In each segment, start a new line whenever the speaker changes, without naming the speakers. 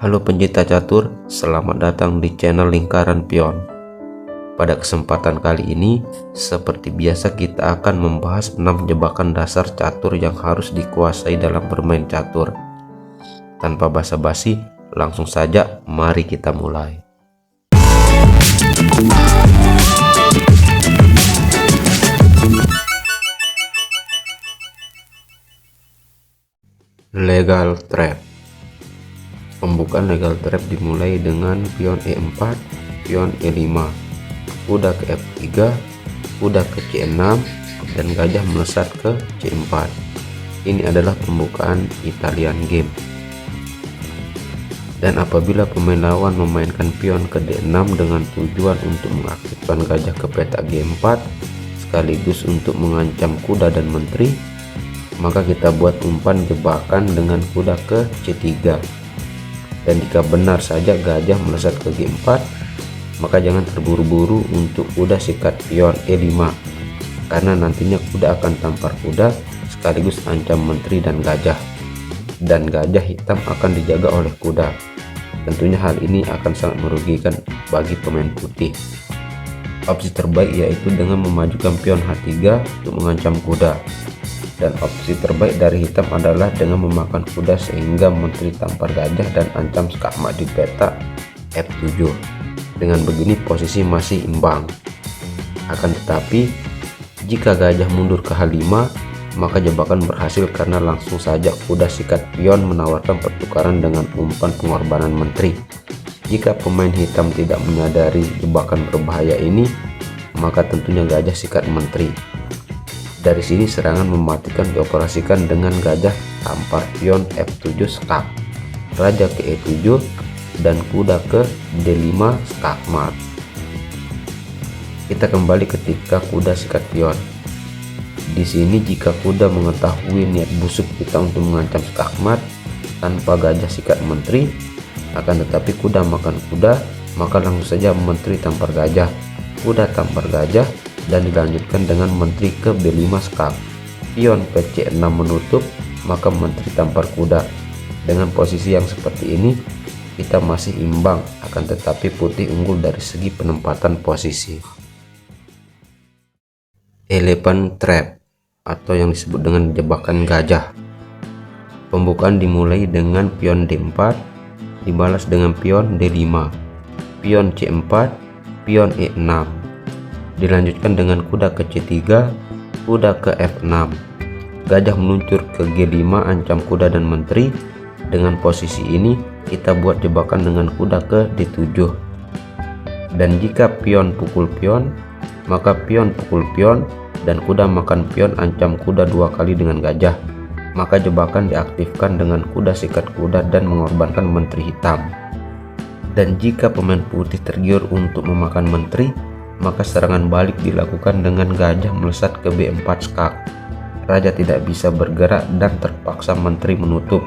Halo pencinta catur, selamat datang di channel Lingkaran Pion. Pada kesempatan kali ini, seperti biasa kita akan membahas 6 jebakan dasar catur yang harus dikuasai dalam bermain catur. Tanpa basa-basi, langsung saja mari kita mulai. Legal trap. Pembukaan legal trap dimulai dengan pion E4, pion E5, kuda ke F3, kuda ke C6, dan gajah melesat ke C4. Ini adalah pembukaan Italian game. Dan apabila pemain lawan memainkan pion ke D6 dengan tujuan untuk mengaktifkan gajah ke peta G4 sekaligus untuk mengancam kuda dan menteri, maka kita buat umpan jebakan dengan kuda ke C3. Dan jika benar saja gajah melesat ke G4, maka jangan terburu-buru untuk kuda sikat pion E5, karena nantinya kuda akan tampar kuda sekaligus ancam menteri dan gajah hitam akan dijaga oleh kuda. Tentunya hal ini akan sangat merugikan bagi pemain putih. Opsi terbaik yaitu dengan memajukan pion H3 untuk mengancam kuda. Dan opsi terbaik dari hitam adalah dengan memakan kuda sehingga menteri tampar gajah dan ancam skakmat di peta F7. Dengan begini posisi masih imbang. Akan tetapi jika gajah mundur ke H5, maka jebakan berhasil karena langsung saja kuda sikat pion menawarkan pertukaran dengan umpan pengorbanan menteri. Jika pemain hitam tidak menyadari jebakan berbahaya ini, maka tentunya gajah sikat menteri. Dari sini serangan mematikan dioperasikan dengan gajah tampar pion F7 skak, raja ke E7, dan kuda ke D5 skakmat. Kita kembali ketika kuda sikat pion. Di sini jika kuda mengetahui niat busuk kita untuk mengancam skakmat tanpa gajah sikat menteri, akan tetapi kuda makan kuda, maka langsung saja menteri tampar gajah, kuda tampar gajah, dan dilanjutkan dengan menteri ke B5 skak, pion ke C6 menutup, maka menteri tampar kuda. Dengan posisi yang seperti ini kita masih imbang, akan tetapi putih unggul dari segi penempatan posisi. Elephant trap atau yang disebut dengan jebakan gajah. Pembukaan dimulai dengan pion D4 dibalas dengan pion D5, pion C4, pion E6, dilanjutkan dengan kuda ke C3, kuda ke F6, gajah meluncur ke G5 ancam kuda dan menteri. Dengan posisi ini kita buat jebakan dengan kuda ke D7, dan jika pion pukul pion, maka pion pukul pion dan kuda makan pion ancam kuda 2 kali dengan gajah, maka jebakan diaktifkan dengan kuda sikat kuda dan mengorbankan menteri hitam. Dan jika pemain putih tergiur untuk memakan menteri, maka serangan balik dilakukan dengan gajah melesat ke B4 skak. Raja tidak bisa bergerak dan terpaksa menteri menutup.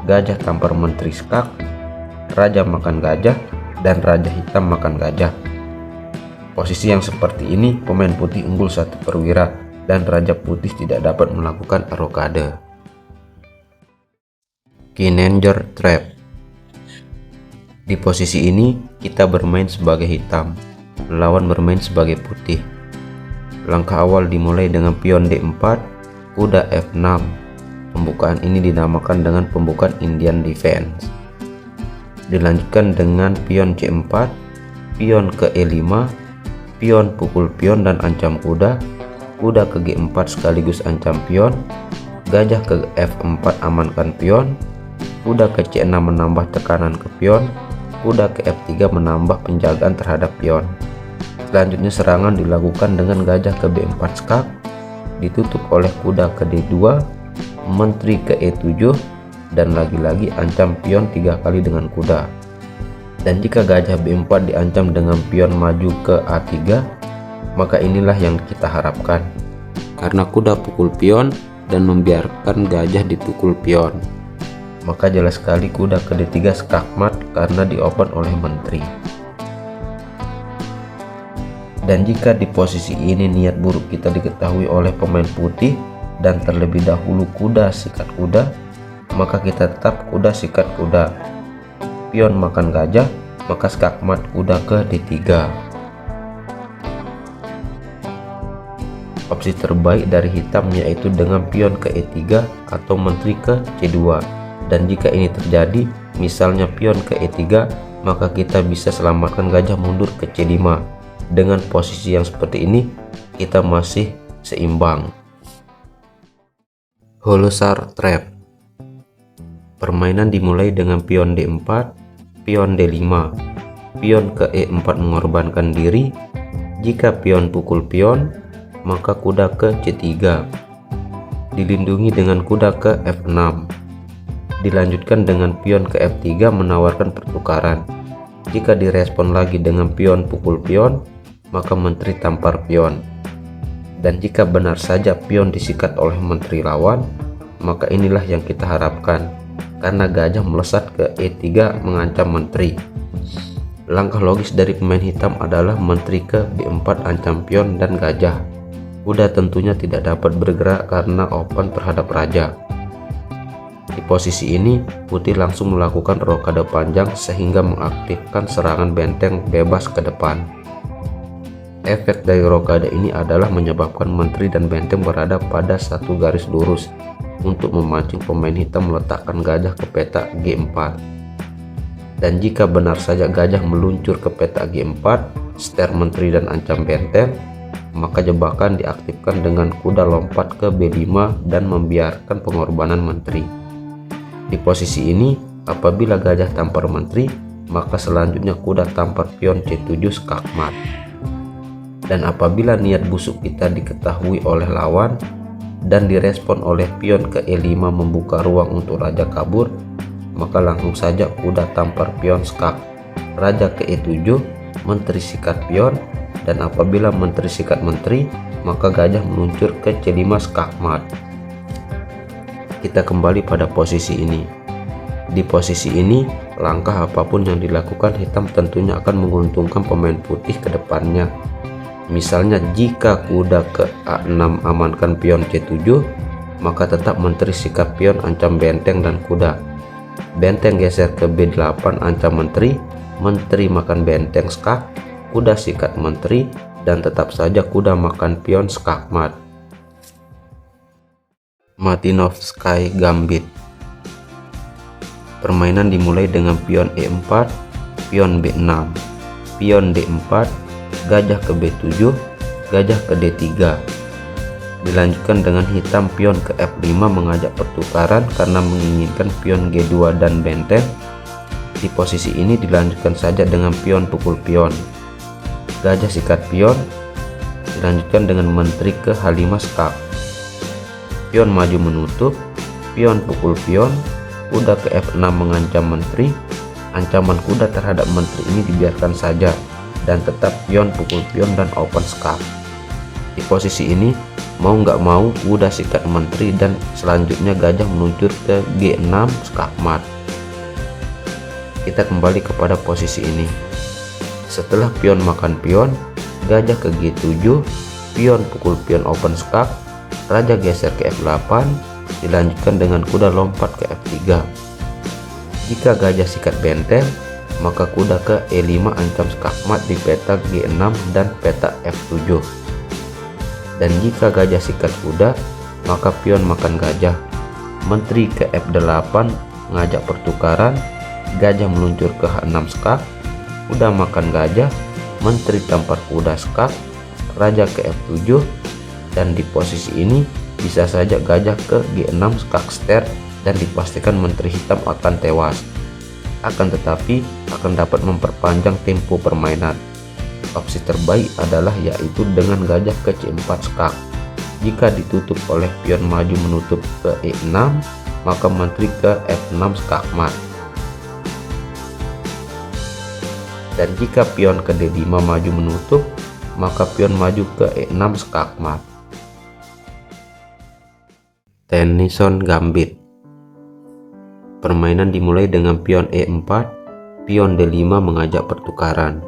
Gajah tampar menteri skak, raja makan gajah, dan raja hitam makan gajah. Posisi yang seperti ini pemain putih unggul 1 perwira dan raja putih tidak dapat melakukan rokade. Kinenger trap. Di posisi ini kita bermain sebagai hitam, lawan bermain sebagai putih. Langkah awal dimulai dengan pion D4, kuda F6. Pembukaan ini dinamakan dengan pembukaan Indian defense. Dilanjutkan dengan pion C4, pion ke E5, pion pukul pion dan ancam kuda, kuda ke G4 sekaligus ancam pion, gajah ke F4 amankan pion, kuda ke C6 menambah tekanan ke pion, kuda ke F3 menambah penjagaan terhadap pion. Selanjutnya serangan dilakukan dengan gajah ke B4 skak, ditutup oleh kuda ke D2, menteri ke E7, dan lagi-lagi ancam pion 3 kali dengan kuda. Dan jika gajah B4 diancam dengan pion maju ke A3, maka inilah yang kita harapkan, karena kuda pukul pion dan membiarkan gajah dipukul pion, maka jelas sekali kuda ke D3 skakmat karena diopen oleh menteri. Dan jika di posisi ini niat buruk kita diketahui oleh pemain putih dan terlebih dahulu kuda sikat kuda, maka kita tetap kuda sikat kuda. pion makan gajah, maka skakmat kuda ke D3. Opsi terbaik dari hitam yaitu dengan pion ke E3 atau menteri ke C2. Dan jika ini terjadi, misalnya pion ke E3, maka kita bisa selamatkan gajah mundur ke C5. Dengan posisi yang seperti ini, kita masih seimbang. Holosar Trap. Permainan dimulai dengan pion D4, pion D5, pion ke E4 mengorbankan diri. Jika pion pukul pion, maka kuda ke C3. Dilindungi dengan kuda ke F6. Dilanjutkan dengan pion ke F3 menawarkan pertukaran. Jika direspon lagi dengan pion pukul pion, maka menteri tampar pion. Dan jika benar saja pion disikat oleh menteri lawan, maka inilah yang kita harapkan, karena gajah melesat ke E3 mengancam menteri. Langkah logis dari pemain hitam adalah menteri ke B4 ancam pion dan gajah. Kuda tentunya tidak dapat bergerak karena open terhadap raja. Di posisi ini, putih langsung melakukan rokade panjang sehingga mengaktifkan serangan benteng bebas ke depan. Efek dari rokade ini adalah menyebabkan menteri dan benteng berada pada satu garis lurus untuk memancing pemain hitam meletakkan gajah ke peta G4. Dan jika benar saja gajah meluncur ke peta G4, ster menteri dan ancam benteng, maka jebakan diaktifkan dengan kuda lompat ke B5 dan membiarkan pengorbanan menteri. Di posisi ini, apabila gajah tampar menteri, maka selanjutnya kuda tampar pion C7 skakmat. Dan apabila niat busuk kita diketahui oleh lawan dan direspon oleh pion ke E5 membuka ruang untuk raja kabur, maka langsung saja kuda tampar pion skak, raja ke E7, menteri sikat pion, dan apabila menteri sikat menteri, maka gajah meluncur ke C5 skakmat. Kita kembali pada posisi ini. Di posisi ini, langkah apapun yang dilakukan hitam tentunya akan menguntungkan pemain putih ke depannya. Misalnya jika kuda ke A6 amankan pion C7, maka tetap menteri sikat pion ancam benteng dan kuda. Benteng geser ke B8 ancam menteri, menteri makan benteng skak, kuda sikat menteri, dan tetap saja kuda makan pion skakmat. Matinovsky Gambit. Permainan dimulai dengan pion E4, pion B6, pion D4, gajah ke B7, gajah ke D3. Dilanjutkan dengan hitam pion ke F5 mengajak pertukaran karena menginginkan pion G2 dan benteng. Di posisi ini dilanjutkan saja dengan pion pukul pion, gajah sikat pion. Dilanjutkan dengan menteri ke H5 skak, pion maju menutup, pion pukul pion, kuda ke F6 mengancam menteri. Ancaman kuda terhadap menteri ini dibiarkan saja dan tetap pion pukul pion dan open skak. Di posisi ini, mau nggak mau kuda sikat menteri dan selanjutnya gajah meluncur ke G6 skakmat. Kita kembali kepada posisi ini. Setelah pion makan pion, gajah ke G7, pion pukul pion open skak, raja geser ke F8, dilanjutkan dengan kuda lompat ke F3. Jika gajah sikat benteng, maka kuda ke E5 ancam skakmat di peta G6 dan peta F7. Dan jika gajah sikat kuda, maka pion makan gajah, menteri ke F8 mengajak pertukaran, gajah meluncur ke H6 skak, kuda makan gajah, menteri tampar kuda skak, raja ke F7. Dan di posisi ini bisa saja gajah ke G6 skak ster dan dipastikan menteri hitam akan tewas. Akan tetapi akan dapat memperpanjang tempo permainan. Opsi terbaik adalah yaitu dengan gajah ke C4 skak. Jika ditutup oleh pion maju menutup ke E6, maka menteri ke F6 skakmat. Dan jika pion ke D5 maju menutup, maka pion maju ke E6 skakmat. Tennyson Gambit. Permainan dimulai dengan pion E4, pion D5 mengajak pertukaran,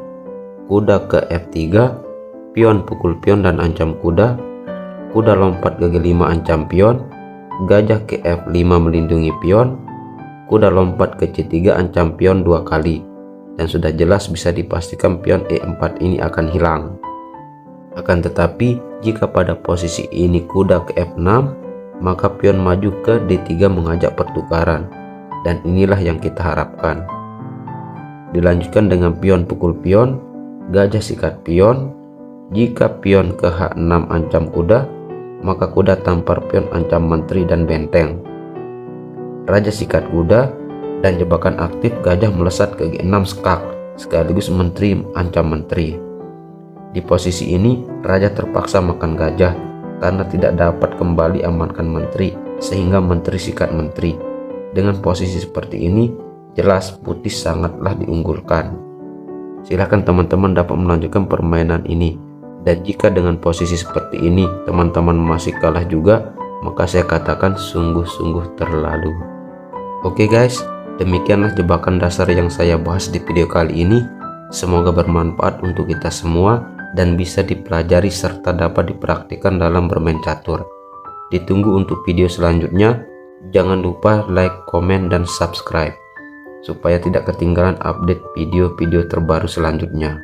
kuda ke F3, pion pukul pion dan ancam kuda, kuda lompat ke G5 ancam pion, gajah ke F5 melindungi pion, kuda lompat ke C3 ancam pion 2 kali, dan sudah jelas bisa dipastikan pion E4 ini akan hilang. Akan tetapi jika pada posisi ini kuda ke F6, maka pion maju ke D3 mengajak pertukaran, dan inilah yang kita harapkan. Dilanjutkan dengan pion pukul pion, gajah sikat pion. Jika pion ke H6 ancam kuda, maka kuda tampar pion ancam menteri dan benteng. Raja sikat kuda, dan jebakan aktif gajah melesat ke G6 skak, sekaligus menteri ancam menteri. Di posisi ini raja terpaksa makan gajah karena tidak dapat kembali amankan menteri, sehingga menteri sikat menteri. Dengan posisi seperti ini, jelas putih sangatlah diunggulkan. Silahkan teman-teman dapat melanjutkan permainan ini. Dan jika dengan posisi seperti ini teman-teman masih kalah juga, maka saya katakan sungguh-sungguh terlalu. Oke guys, demikianlah jebakan dasar yang saya bahas di video kali ini. Semoga bermanfaat untuk kita semua dan bisa dipelajari serta dapat dipraktikkan dalam bermain catur. Ditunggu untuk video selanjutnya. Jangan lupa like, komen, dan subscribe supaya tidak ketinggalan update video-video terbaru selanjutnya.